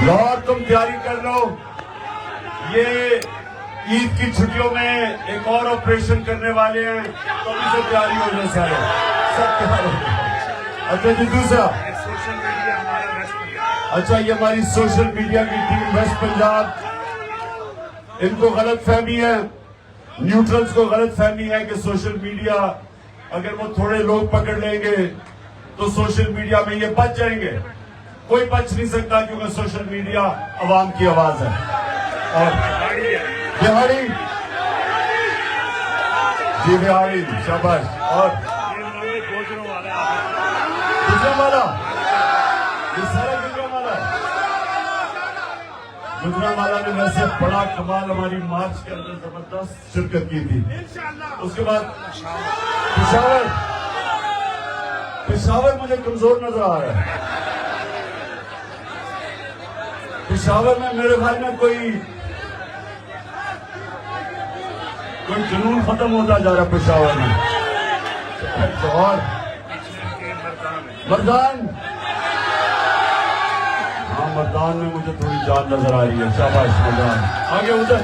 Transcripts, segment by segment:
لاہور تم تیاری کر لو، یہ عید کی چھٹیوں میں ایک اور آپریشن کرنے والے ہیں، تو ابھی سے تیاری ہو جائے سارے، سب تیار ہو جائے۔ اچھا جی دوسرا، اچھا یہ ہماری سوشل میڈیا کی ٹیم ویسٹ پنجاب، ان کو غلط فہمی ہے، نیوٹرلز کو غلط فہمی ہے کہ سوشل میڈیا اگر وہ تھوڑے لوگ پکڑ لیں گے تو سوشل میڈیا میں یہ بچ جائیں گے۔ کوئی بچ نہیں سکتا کیونکہ سوشل میڈیا عوام کی آواز ہے۔ اور بہاری جی، بہاری شاباش، اور گجرانوالہ، یہ سارا گجرانوالہ ہے۔ گجرانوالہ نے ویسے بڑا کمال ہماری مارچ کے اندر زبردست شرکت کی تھی۔ اس کے بعد پشاور مجھے کمزور نظر آ رہا ہے۔ پشاور میں میرے خیال میں کوئی جنون ختم ہوتا جا رہا ہے پشاور میں۔ اور مردان، ہاں مردان میں مجھے تھوڑی جان نظر آ رہی ہے، شاباش مردان۔ آگے ادھر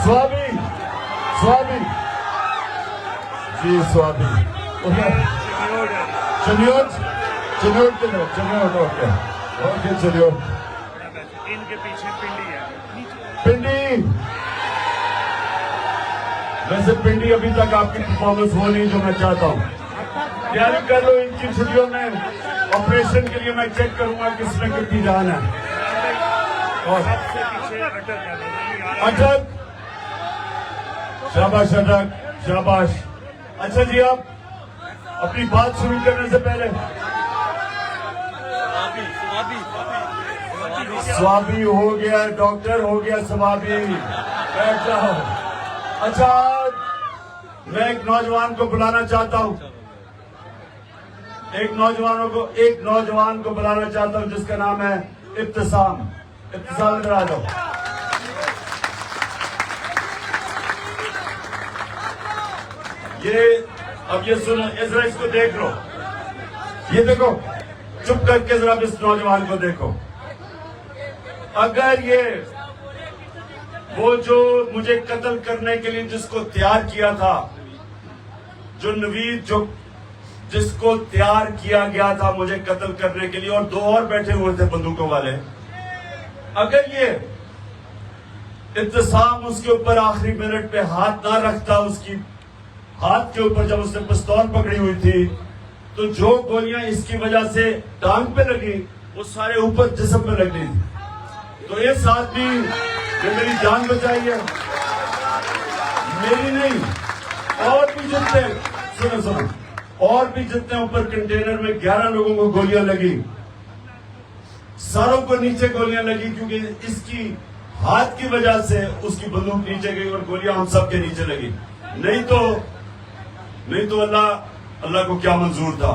سوابی جی، سوابی چنیوٹ کے لوگ، چنیوٹ اوکے چنیوٹ، ان کے پیچھے پنڈی ہے، پنڈی۔ ویسے پنڈی ابھی تک آپ کی پرفارمنس ہو نہیں جو میں چاہتا ہوں۔ تیاری کر لو، ان کی چھٹیوں میں آپریشن کے لیے میں چیک کروں گا کس میں کتنی جان ہے۔ اور اٹک، شاباش اٹک، شاباش۔ اچھا جی، آپ اپنی بات شروع کرنے سے پہلے سوابی ہو گیا، ڈاکٹر ہو گیا سوابی، بیٹھ جاؤ۔ اچھا، میں ایک نوجوان کو بلانا چاہتا ہوں، ایک نوجوان کو بلانا چاہتا ہوں جس کا نام ہے ابتسام۔ ابتسام ادھر آ جاؤ۔ اب یہ سنو، ذرا اس کو دیکھ لو، یہ دیکھو، چپ کر کے ذرا اس نوجوان کو دیکھو۔ اگر یہ وہ جو مجھے قتل کرنے کے لیے جس کو تیار کیا تھا، جو نوید جس کو تیار کیا گیا تھا مجھے قتل کرنے کے لیے، اور دو اور بیٹھے ہوئے تھے بندوقوں والے، اگر یہ ابتسام اس کے اوپر آخری منٹ پہ ہاتھ نہ رکھتا، اس کی ہاتھ کے اوپر جب اس نے پستول پکڑی ہوئی تھی، تو جو گولیاں اس کی وجہ سے ٹانگ پہ لگی وہ سارے اوپر جسم پہ لگنی تھی۔ تو اس آدمی نے میری جان بچائی ہے، میری نہیں، اور بھی جتنے سنو اور بھی جتنے اوپر کنٹینر میں 11 لوگوں کو گولیاں لگی، ساروں کو نیچے گولیاں لگی کیونکہ اس کی ہاتھ کی وجہ سے اس کی بندوق نیچے گئی اور گولیاں ہم سب کے نیچے لگی۔ نہیں تو اللہ کو کیا منظور تھا،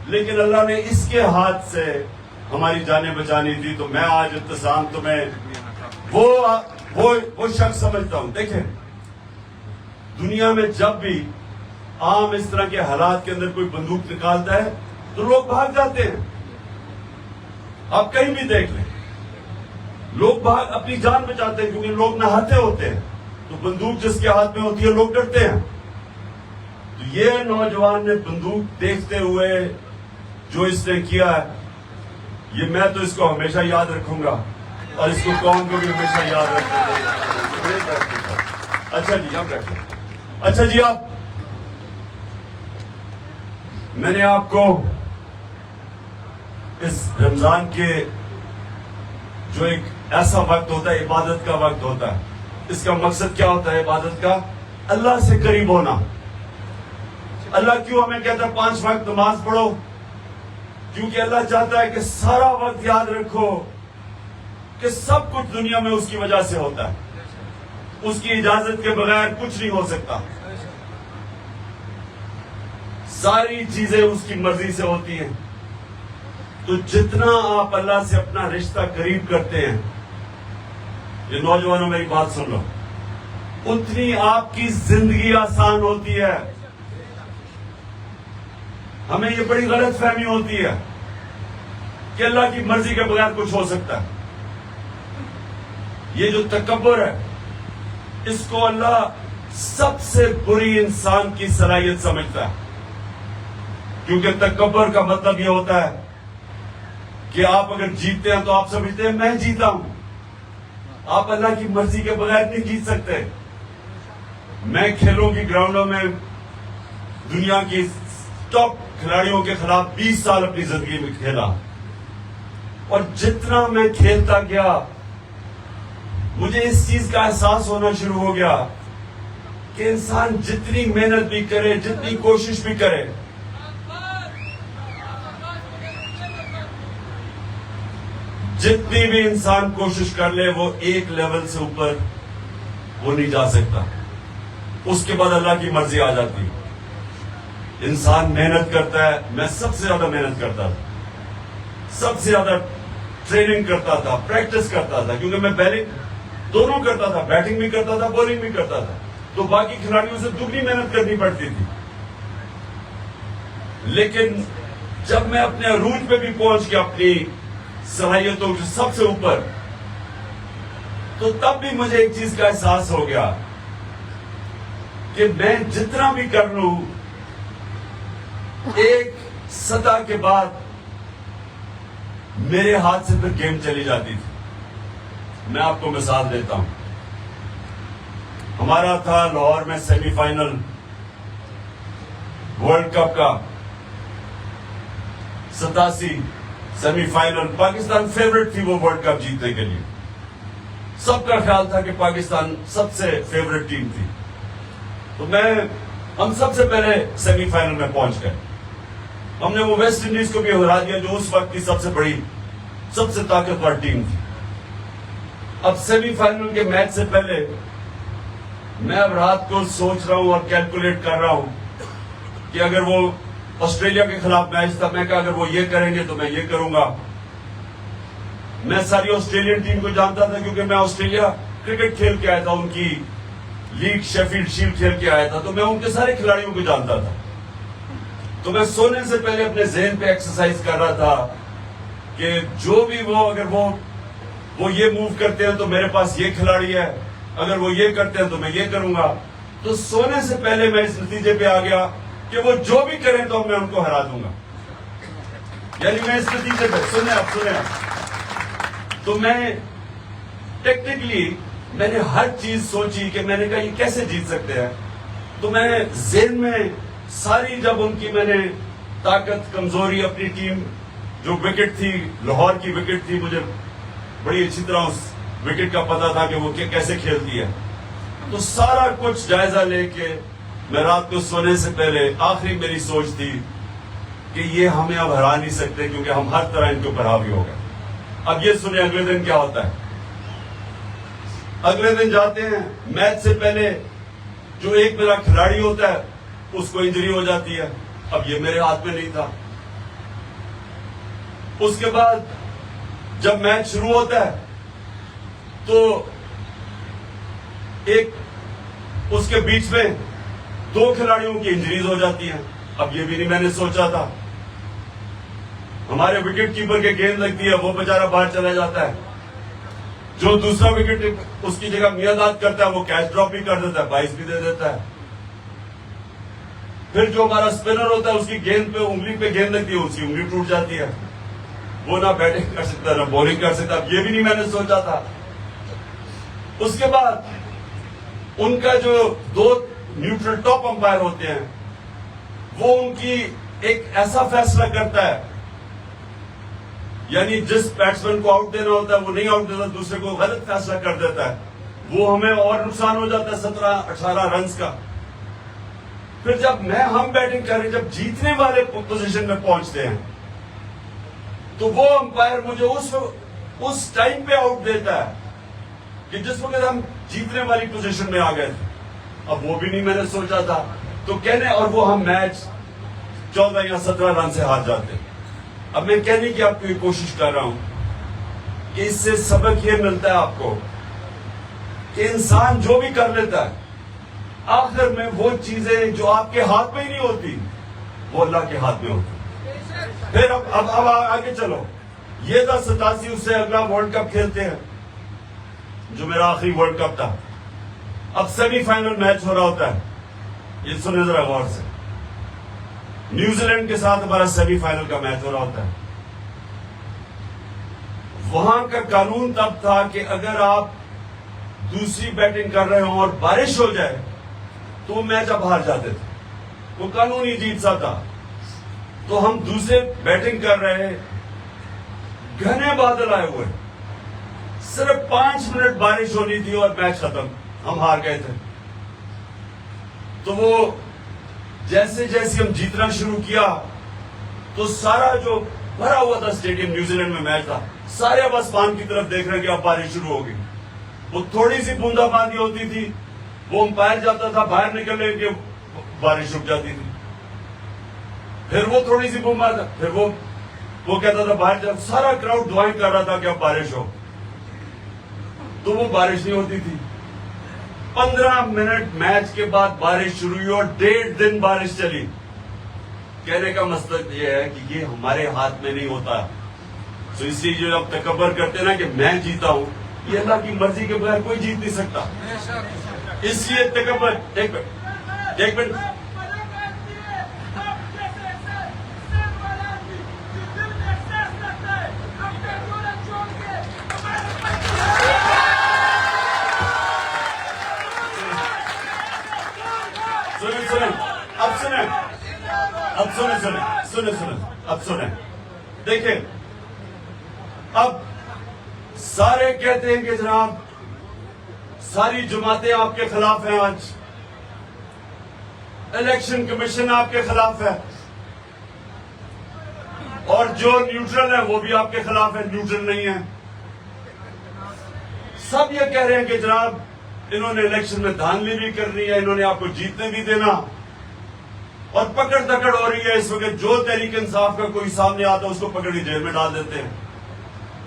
لیکن اللہ نے اس کے ہاتھ سے ہماری جانیں بچانی تھی۔ تو میں آج ابتسام تمہیں وہ شخص سمجھتا ہوں۔ دیکھیں، دنیا میں جب بھی عام اس طرح کے حالات کے اندر کوئی بندوق نکالتا ہے تو لوگ بھاگ جاتے ہیں۔ آپ کہیں بھی دیکھ لیں، لوگ اپنی جان بچاتے ہیں کیونکہ لوگ نہاتے ہوتے ہیں، تو بندوق جس کے ہاتھ میں ہوتی ہے لوگ ڈرتے ہیں۔ تو یہ نوجوان نے بندوق دیکھتے ہوئے جو اس نے کیا ہے، یہ میں تو اس کو ہمیشہ یاد رکھوں گا، اور اس کو قوم کو بھی ہمیشہ یاد رکھوں گا۔ اچھا جی، آپ بیٹھیں۔ اچھا جی، میں نے آپ کو اس رمضان کے جو ایک ایسا وقت ہوتا ہے، عبادت کا وقت ہوتا ہے، اس کا مقصد کیا ہوتا ہے عبادت کا؟ اللہ سے قریب ہونا۔ اللہ کیوں ہمیں کہتا ہے 5 وقت نماز پڑھو؟ کیونکہ اللہ چاہتا ہے کہ سارا وقت یاد رکھو کہ سب کچھ دنیا میں اس کی وجہ سے ہوتا ہے، اس کی اجازت کے بغیر کچھ نہیں ہو سکتا، ساری چیزیں اس کی مرضی سے ہوتی ہیں۔ تو جتنا آپ اللہ سے اپنا رشتہ قریب کرتے ہیں، یہ نوجوانوں میری بات سن لو، اتنی آپ کی زندگی آسان ہوتی ہے۔ ہمیں یہ بڑی غلط فہمی ہوتی ہے کہ اللہ کی مرضی کے بغیر کچھ ہو سکتا ہے. یہ جو تکبر ہے اس کو اللہ سب سے بری انسان کی صلاحیت سمجھتا ہے, کیونکہ تکبر کا مطلب یہ ہوتا ہے کہ آپ اگر جیتتے ہیں تو آپ سمجھتے ہیں میں جیتا ہوں. آپ اللہ کی مرضی کے بغیر نہیں جیت سکتے. میں کھیلوں کی گراؤنڈوں میں دنیا کی ٹاپ کھلاڑیوں کے خلاف 20 سال اپنی زندگی میں کھیلا, اور جتنا میں کھیلتا گیا مجھے اس چیز کا احساس ہونا شروع ہو گیا کہ انسان جتنی محنت بھی کرے, جتنی کوشش بھی کرے, جتنی بھی انسان کوشش کر لے وہ ایک لیول سے اوپر وہ نہیں جا سکتا. اس کے بعد اللہ کی مرضی آ جاتی ہے. انسان محنت کرتا ہے. میں سب سے زیادہ محنت کرتا تھا, سب سے زیادہ ٹریننگ کرتا تھا, پریکٹس کرتا تھا, کیونکہ میں بیلنگ دونوں کرتا تھا, بیٹنگ بھی کرتا تھا, بولنگ بھی کرتا تھا, تو باقی کھلاڑیوں سے دگنی محنت کرنی پڑتی تھی. لیکن جب میں اپنے عروج پہ بھی پہنچ گیا اپنی صلاحیتوں سے سب سے اوپر, تو تب بھی مجھے ایک چیز کا احساس ہو گیا کہ میں جتنا بھی کر لوں ایک سطح کے بعد میرے ہاتھ سے پھر گیم چلی جاتی تھی. میں آپ کو مثال دیتا ہوں. ہمارا تھا لاہور میں سیمی فائنل ورلڈ کپ کا 87 سیمی فائنل. پاکستان فیورٹ تھی وہ ورلڈ کپ جیتنے کے لیے. سب کا خیال تھا کہ پاکستان سب سے فیورٹ ٹیم تھی. تو ہم سب سے پہلے سیمی فائنل میں پہنچ گئے. ہم نے وہ ویسٹ انڈیز کو بھی ہرا دیا جو اس وقت کی سب سے بڑی, سب سے طاقتور ٹیم تھی. اب سیمی فائنل کے میچ سے پہلے میں اب رات کو سوچ رہا ہوں اور کیلکولیٹ کر رہا ہوں کہ اگر وہ آسٹریلیا کے خلاف میچ تھا, میں کہا اگر وہ یہ کریں گے تو میں یہ کروں گا. میں ساری آسٹریلین ٹیم کو جانتا تھا کیونکہ میں آسٹریلیا کرکٹ کھیل کے آیا تھا, ان کی لیگ شیفیلڈ شیلڈ کھیل کے آیا تھا, تو میں ان کے سارے کھلاڑیوں کو جانتا تھا. تو میں سونے سے پہلے اپنے ذہن پہ ایکسرسائز کر رہا تھا کہ جو بھی وہ اگر وہ یہ موو کرتے ہیں تو میرے پاس یہ کھلاڑی ہے, اگر وہ یہ کرتے ہیں تو میں یہ کروں گا. تو سونے سے پہلے میں اس نتیجے پہ آ گیا کہ وہ جو بھی کریں تو میں ان کو ہرا دوں گا. یعنی میں اس نتیجے پہ سنیں آپ. تو میں ٹیکنیکلی میں نے ہر چیز سوچی کہ میں نے کہا یہ کیسے جیت سکتے ہیں. تو میں ذہن میں ساری جب ان کی میں نے طاقت کمزوری اپنی ٹیم جو وکٹ تھی, لاہور کی وکٹ تھی, مجھے بڑی اچھی طرح اس وکٹ کا پتا تھا کہ وہ کیسے کھیلتی ہے. تو سارا کچھ جائزہ لے کے میں رات کو سونے سے پہلے آخری میری سوچ تھی کہ یہ ہمیں اب ہرا نہیں سکتے کیونکہ ہم ہر طرح ان کے اوپر حاوی ہو گئے. اب یہ سنیں اگلے دن کیا ہوتا ہے. اگلے دن جاتے ہیں میچ سے پہلے, جو ایک میرا کھلاڑی ہوتا ہے اس کو انجری ہو جاتی ہے. اب یہ میرے ہاتھ میں نہیں تھا. اس کے بعد جب میچ شروع ہوتا ہے تو ایک اس کے بیچ میں 2 کھلاڑیوں کی انجریز ہو جاتی ہیں. اب یہ بھی نہیں میں نے سوچا تھا. ہمارے وکٹ کیپر کے گیند لگتی ہے, وہ بیچارہ باہر چلا جاتا ہے. جو دوسرا وکٹ اس کی جگہ میاداد کرتا ہے وہ کیچ ڈراپ بھی کر دیتا ہے, 22 بھی دے دیتا ہے. پھر جو ہمارا اسپنر ہوتا ہے اس کی گیند پہ انگلی پہ گیند لگتی ہے, اس کی انگلی ٹوٹ جاتی ہے. وہ نہ بیٹنگ کر سکتا نہ بولنگ کر سکتا. اب یہ بھی نہیں میں نے سوچا تھا. اس کے بعد ان کا جو 2 نیوٹرل ٹاپ امپائر ہوتے ہیں وہ ان کی ایک ایسا فیصلہ کرتا ہے, یعنی جس بیٹسمین کو آؤٹ دینا ہوتا ہے وہ نہیں آؤٹ دیتا, دوسرے کو غلط فیصلہ کر دیتا ہے. وہ ہمیں اور نقصان ہو جاتا ہے 17-18 رنز کا. پھر جب ہم بیٹنگ کر رہے, جب جیتنے والے پوزیشن میں پہنچتے ہیں تو وہ امپائر مجھے اس ٹائم پہ آؤٹ دیتا ہے کہ جس وقت ہم جیتنے والی پوزیشن میں آ گئے تھے. اب وہ بھی نہیں میں نے سوچا تھا. تو کہنے, اور وہ ہم میچ 14 یا 17 رن سے ہار جاتے. اب میں کہنے کی آپ کو یہ کوشش کر رہا ہوں کہ اس سے سبق یہ ملتا ہے آپ کو کہ انسان جو بھی کر لیتا ہے آخر میں وہ چیزیں جو آپ کے ہاتھ میں ہی نہیں ہوتی وہ اللہ کے ہاتھ میں ہوتی. پھر اب آگے چلو. یہ تھا 87 اس سے اگلا ورلڈ کپ کھیلتے ہیں جو میرا آخری ورلڈ کپ تھا. اب سیمی فائنل میچ ہو رہا ہوتا ہے, یہ سنیں ذرا غور سے, نیوزی لینڈ کے ساتھ ہمارا سیمی فائنل کا میچ ہو رہا ہوتا ہے. وہاں کا قانون تب تھا کہ اگر آپ دوسری بیٹنگ کر رہے ہوں اور بارش ہو جائے تو وہ میچ آپ ہار جاتے تھے. وہ قانون ہی عجیب سا تھا. تو ہم دوسرے بیٹنگ کر رہے, گھنے بادل آئے ہوئے, صرف 5 منٹ بارش ہونی تھی اور میچ ختم, ہم ہار گئے تھے. تو وہ جیسے جیسے ہم جیتنا شروع کیا تو سارا جو بھرا ہوا تھا اسٹیڈیم, نیوزی لینڈ میں میچ تھا, سارے اب آسمان کی طرف دیکھ رہے ہیں کہ اب بارش شروع ہوگی. وہ تھوڑی سی بوندا باندی ہوتی تھی, وہ امپائر جاتا تھا باہر نکلنے کے, بارش رک جاتی تھی. پھر وہ تھوڑی سی بوندا, پھر وہ کہتا تھا باہر جا, سارا کراؤڈ دعائیں کر رہا تھا کہ اب بارش ہو, تو وہ بارش نہیں ہوتی تھی. 15 منٹ میچ کے بعد بارش شروع ہوئی اور 1.5 دن بارش چلی. کہنے کا مقصد یہ ہے کہ یہ ہمارے ہاتھ میں نہیں ہوتا. تو اس لیے جو اب تکبر کرتے ہیں نا کہ میں جیتا ہوں, یہ اللہ کی مرضی کے بغیر کوئی جیت نہیں سکتا. اس لیے تکبر, ایک منٹ اب سنیں. دیکھیں, اب سارے کہتے ہیں کہ جناب ساری جماعتیں آپ کے خلاف ہیں, آج الیکشن کمیشن آپ کے خلاف ہے, اور جو نیوٹرل ہے وہ بھی آپ کے خلاف ہے, نیوٹرل نہیں ہے. سب یہ کہہ رہے ہیں کہ جناب انہوں نے الیکشن میں دھاندلی بھی کرنی ہے, انہوں نے آپ کو جیتنے بھی دینا, اور پکڑ دکڑ ہو رہی ہے اس وقت. جو تحریک انصاف کا کوئی سامنے آتا ہے اس کو پکڑ کے جیل میں ڈال دیتے ہیں.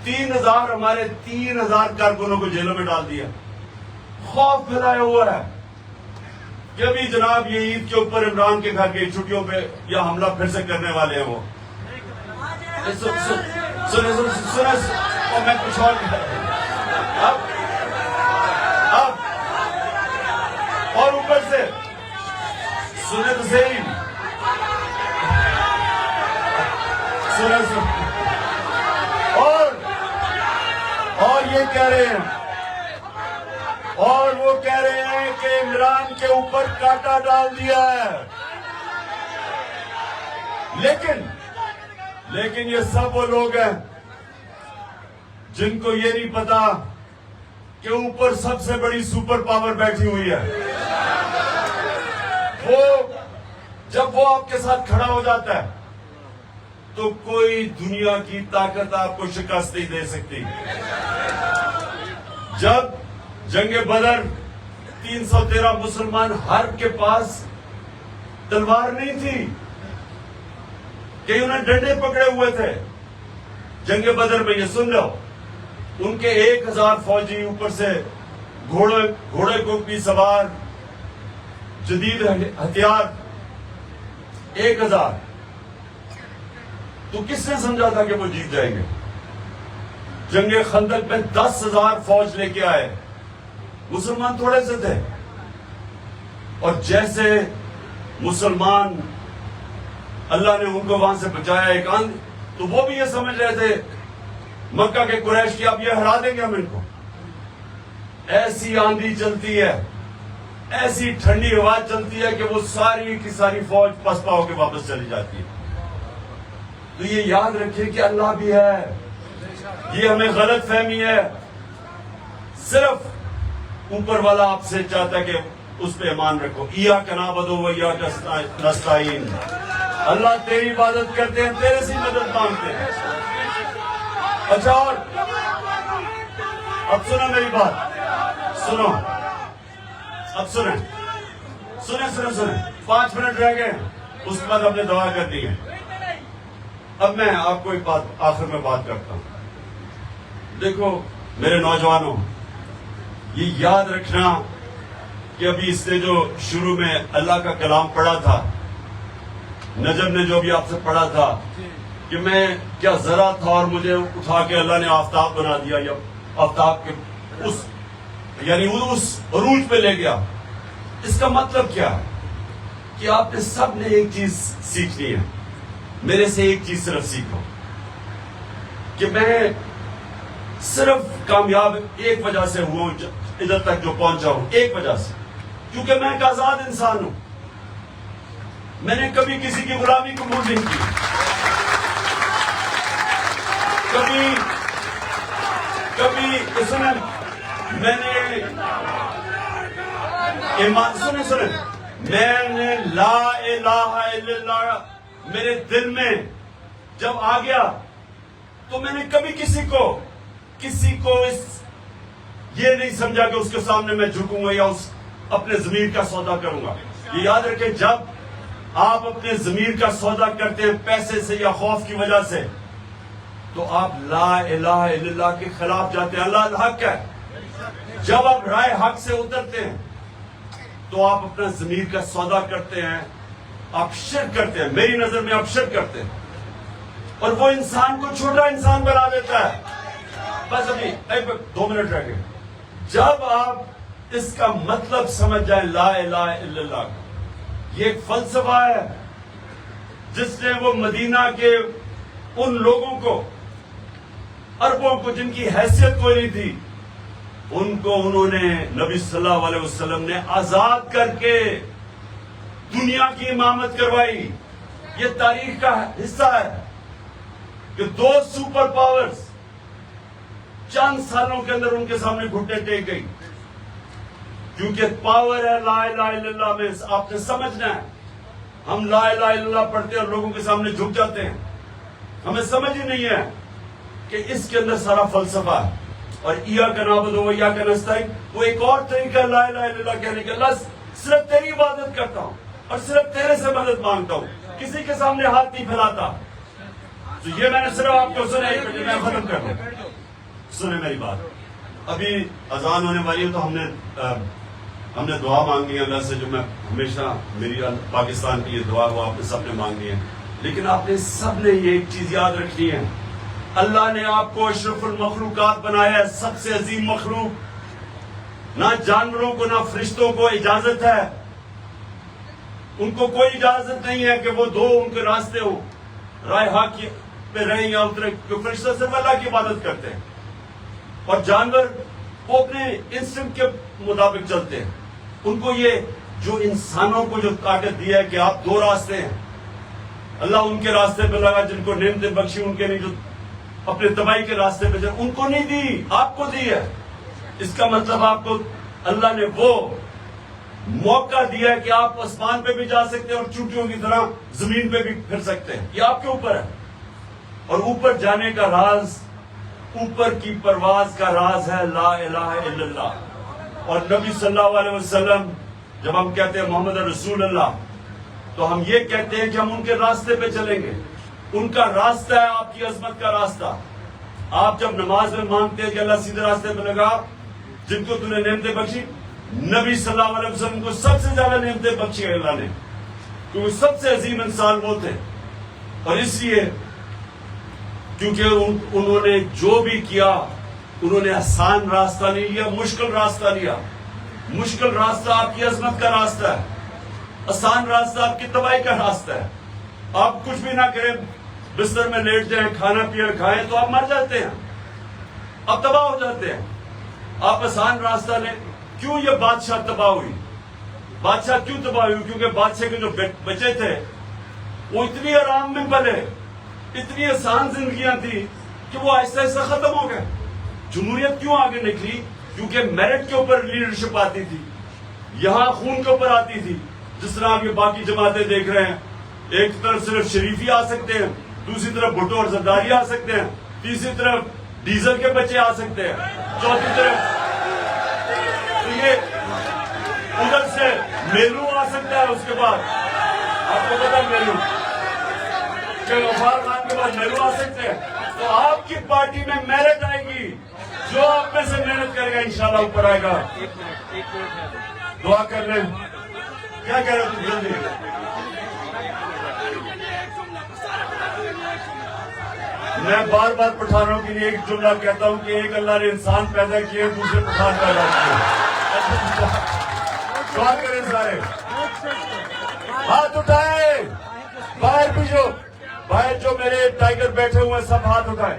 3000 ہمارے 3000 کارکنوں کو جیلوں میں ڈال دیا. خوف پھیلایا ہوا ہے کہ ابھی جناب یہ عید کے اوپر عمران کے گھر کی چھٹیوں پہ یا حملہ پھر سے کرنے والے ہیں. وہ سنیں اور میں کچھ اور اب اور اوپر سے سنیں تو صحیح, اور یہ کہہ رہے ہیں, اور وہ کہہ رہے ہیں کہ عمران کے اوپر کانٹا ڈال دیا ہے. لیکن یہ سب وہ لوگ ہیں جن کو یہ نہیں پتا کہ اوپر سب سے بڑی سپر پاور بیٹھی ہوئی ہے. وہ جب وہ آپ کے ساتھ کھڑا ہو جاتا ہے تو کوئی دنیا کی طاقت آپ کو شکست نہیں دے سکتی. جب جنگ بدر 313 مسلمان ہر کے پاس تلوار نہیں تھی, کہ انہیں ڈنڈے پکڑے ہوئے تھے. جنگ بدر میں یہ سن لو, ان کے 1000 فوجی, اوپر سے گھوڑے کو بھی سوار, جدید ہتھیار 1000. تو کس نے سمجھا تھا کہ وہ جیت جائیں گے؟ جنگ خندق میں 10,000 فوج لے کے آئے, مسلمان تھوڑے سے تھے. اور جیسے مسلمان اللہ نے ان کو وہاں سے بچایا ایک آندھ, تو وہ بھی یہ سمجھ رہے تھے مکہ کے قریش کی اب یہ ہرا دیں گے ہم ان کو. ایسی آندھی چلتی ہے, ایسی ٹھنڈی ہوا چلتی ہے کہ وہ ساری کی ساری فوج پسپا ہو کے واپس چلی جاتی ہے. تو یہ یاد رکھیے کہ اللہ بھی ہے, یہ ہمیں غلط فہمی ہے. صرف اوپر والا آپ سے چاہتا ہے کہ اس پہ ایمان رکھو. ایاک نعبد و ایاک نستعین, اللہ تیری عبادت کرتے ہیں, تیرے سے مدد مانگتے ہیں. اچھا, اور اب سنو میری بات, سنو, اب سنیں 5 منٹ رہ گئے, اس کے بعد ہم نے دعا کر دی ہے. اب میں آپ کو ایک بات آخر میں بات کرتا ہوں. دیکھو میرے نوجوانوں, یہ یاد رکھنا کہ ابھی اس نے جو شروع میں اللہ کا کلام پڑھا تھا, نجم نے جو بھی آپ سے پڑھا تھا, کہ میں کیا ذرا تھا اور مجھے اٹھا کے اللہ نے آفتاب بنا دیا یا آفتاب کے اس یعنی اس عروج پہ لے گیا. اس کا مطلب کیا ہے کہ آپ نے سب نے ایک چیز سیکھنی ہے. میرے سے ایک چیز صرف سیکھو کہ میں صرف کامیاب ایک وجہ سے ہوا ہوں ادھر تک جو پہنچا ہوں, ایک وجہ سے, کیونکہ میں ایک آزاد انسان ہوں. میں نے کبھی کسی کی غلامی قبول نہیں کی, کبھی سنیں میں نے ایمان سنیں میں نے لا الہ الا اللہ میرے دل میں جب آ گیا تو میں نے کبھی کسی کو یہ نہیں سمجھا کہ اس کے سامنے میں جھکوں گا یا اس اپنے ضمیر کا سودا کروں گا. یہ یاد رکھیں, جب آپ اپنے ضمیر کا سودا کرتے ہیں پیسے سے یا خوف کی وجہ سے تو آپ لا الہ الا اللہ کے خلاف جاتے ہیں. اللہ الحق ہے. جب آپ رائے حق سے اترتے ہیں تو آپ اپنا ضمیر کا سودا کرتے ہیں, آپ شرک کرتے ہیں. میری نظر میں آپ شرک کرتے ہیں اور وہ انسان کو چھوٹا انسان بنا دیتا ہے. بس ابھی 2 منٹ رہ گئے. جب آپ اس کا مطلب سمجھ جائیں لا الہ الا اللہ کا, یہ ایک فلسفہ ہے جس نے وہ مدینہ کے ان لوگوں کو, عربوں کو جن کی حیثیت کوئی نہیں تھی, ان کو انہوں نے نبی صلی اللہ علیہ وسلم نے آزاد کر کے دنیا کی امامت کروائی. یہ تاریخ کا حصہ ہے کہ 2 سپر پاورز چند سالوں کے اندر ان کے سامنے گھٹنے ٹیک گئی. کیونکہ پاور ہے لا الہ الا اللہ میں, آپ نے سمجھنا ہے. ہم لا الہ الا اللہ پڑھتے ہیں اور لوگوں کے سامنے جھک جاتے ہیں. ہمیں سمجھ ہی نہیں ہے کہ اس کے اندر سارا فلسفہ ہے. اور ایاک نعبد و ایاک نستعین وہ ایک اور طریقہ لا الہ الا اللہ کہنے کا. اللہ صرف تیری عبادت کرتا ہوں اور صرف تیرے سے مدد مانگتا ہوں, کسی کے سامنے ہاتھ نہیں پھیلاتا. تو یہ میں نے صرف آپ کو سنا, میں ختم کر دوں. سنیں میری بات. ابھی اذان ہونے والی ہے تو ہم نے دعا مانگنی ہے اللہ سے, جو میں ہمیشہ میری پاکستان کی یہ دعا وہ آپ نے سب نے مانگنی ہے. لیکن آپ نے سب نے یہ ایک چیز یاد رکھنی ہے, اللہ نے آپ کو اشرف المخلوقات بنایا ہے, سب سے عظیم مخلوق. نہ جانوروں کو نہ فرشتوں کو اجازت ہے, ان کو کوئی اجازت نہیں ہے کہ وہ ان کے راستے ہوں, رائے حق پہ رہیں یا اترے. فرشتے صرف اللہ کی عبادت کرتے ہیں اور جانور وہ اپنے انسٹنکٹ کے مطابق چلتے ہیں. ان کو یہ جو انسانوں کو جو طاقت دیا ہے کہ آپ 2 راستے ہیں, اللہ ان کے راستے پہ لگا جن کو نعمتیں بخشی, ان کے نہیں جو اپنے تباہی کے راستے پہ جائے, ان کو نہیں دی, آپ کو دی ہے. اس کا مطلب آپ کو اللہ نے وہ موقع دیا ہے کہ آپ آسمان پہ بھی جا سکتے ہیں اور چونٹیوں کی طرح زمین پہ بھی پھر سکتے ہیں. یہ آپ کے اوپر ہے. اور اوپر جانے کا راز, اوپر کی پرواز کا راز ہے لا الہ الا اللہ. اور نبی صلی اللہ علیہ وسلم جب ہم کہتے ہیں محمد رسول اللہ تو ہم یہ کہتے ہیں کہ ہم ان کے راستے پہ چلیں گے. ان کا راستہ ہے آپ کی عظمت کا راستہ. آپ جب نماز میں مانگتے ہیں کہ اللہ سیدھے راستے پہ لگا, جن کو تُو نے نعمتیں بخشی, نبی صلی اللہ علیہ وسلم کو سب سے زیادہ نعمتیں بخشی ہے اللہ نے, کیونکہ سب سے عظیم انسان وہ تھے. اور اس لیے کیونکہ انہوں نے جو بھی کیا انہوں نے آسان راستہ نہیں لیا, مشکل راستہ لیا. مشکل راستہ آپ کی عظمت کا راستہ ہے, آسان راستہ آپ کی تباہی کا راستہ ہے. آپ کچھ بھی نہ کریں, بستر میں لیٹ جائیں, کھانا پیا کھائیں تو آپ مر جاتے ہیں, آپ تباہ ہو جاتے ہیں. آپ آسان راستہ لیں. کیوں یہ بادشاہ تباہ ہوئی؟ بادشاہ کیوں تباہ ہوئی؟ کیونکہ بادشاہ کے جو بچے تھے وہ اتنی آرام میں پلے, اتنی آسان زندگیاں تھی کہ وہ آہستہ آہستہ ختم ہو گئے. جمہوریت کیوں آگے نکلی؟ کیونکہ میرٹ کے اوپر لیڈرشپ آتی تھی, یہاں خون کے اوپر آتی تھی. جس طرح آپ یہ باقی جماعتیں دیکھ رہے ہیں, ایک طرف صرف شریفی آ سکتے ہیں, دوسری طرف بھٹو اور زرداری آ سکتے ہیں, تیسری طرف ڈیزل کے بچے آ سکتے ہیں, چوتھی طرف تو یہ ادھر سے میلو آ سکتا ہے. اس کے بعد آپ کو پتا میلو کہ غفار خان کے بعد میلو آ سکتے ہیں. تو آپ کی پارٹی میں میرٹ آئے گی, جو آپ میں سے محنت کرے گا انشاءاللہ اوپر آئے گا. دعا کر لیں. کیا کہہ رہے ہو تم جلدی؟ میں بار بار پٹھانوں کے لیے ایک جملہ کہتا ہوں کہ ایک اللہ نے انسان پیدا کیے دوسرے پٹھان پیدا کیے. دعا کریں سارے, ہاتھ اٹھائے, باہر بھی جو میرے ٹائیگر بیٹھے ہوئے ہیں سب ہاتھ اٹھائے.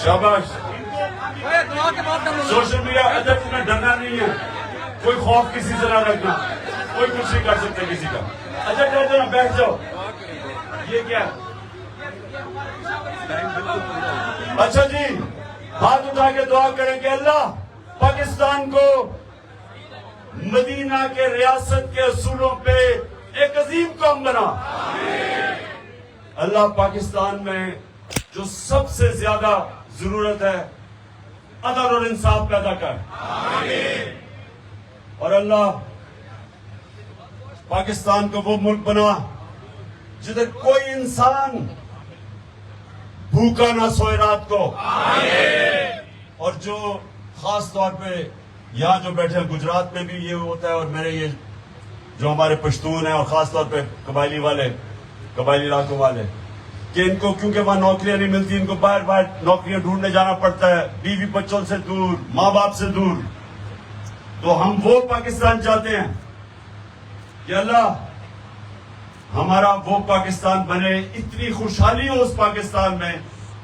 شاباش. سوشل میڈیا ادب میں ڈرنا نہیں ہے, کوئی خوف کسی سے نہ رکھنا, کوئی کچھ نہیں کر سکتا کسی کا. اچھا ڈر جانا, بیٹھ جاؤ. یہ کیا ہے؟ اچھا جی, ہاتھ اٹھا کے دعا کریں کہ اللہ پاکستان کو مدینہ کے ریاست کے اصولوں پہ ایک عظیم قوم بنا. اللہ پاکستان میں جو سب سے زیادہ ضرورت ہے عدل اور انصاف پیدا کر. اور اللہ پاکستان کو وہ ملک بنا جدھر کوئی انسان بھوکا نہ سوئے رات کو. اور جو خاص طور پہ یہاں جو بیٹھے ہیں گجرات میں بھی یہ ہوتا ہے, اور میرے یہ جو ہمارے پشتون ہیں اور خاص طور پہ قبائلی علاقوں والے, کہ ان کو کیونکہ وہاں نوکریاں نہیں ملتی, ان کو باہر نوکریاں ڈھونڈنے جانا پڑتا ہے, بیوی بچوں سے دور, ماں باپ سے دور. تو ہم وہ پاکستان چاہتے ہیں کہ اللہ ہمارا وہ پاکستان بنے, اتنی خوشحالی ہو اس پاکستان میں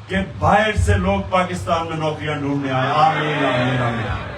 کہ باہر سے لوگ پاکستان میں نوکریاں ڈھونڈنے آئیں. آمین آمین آمین.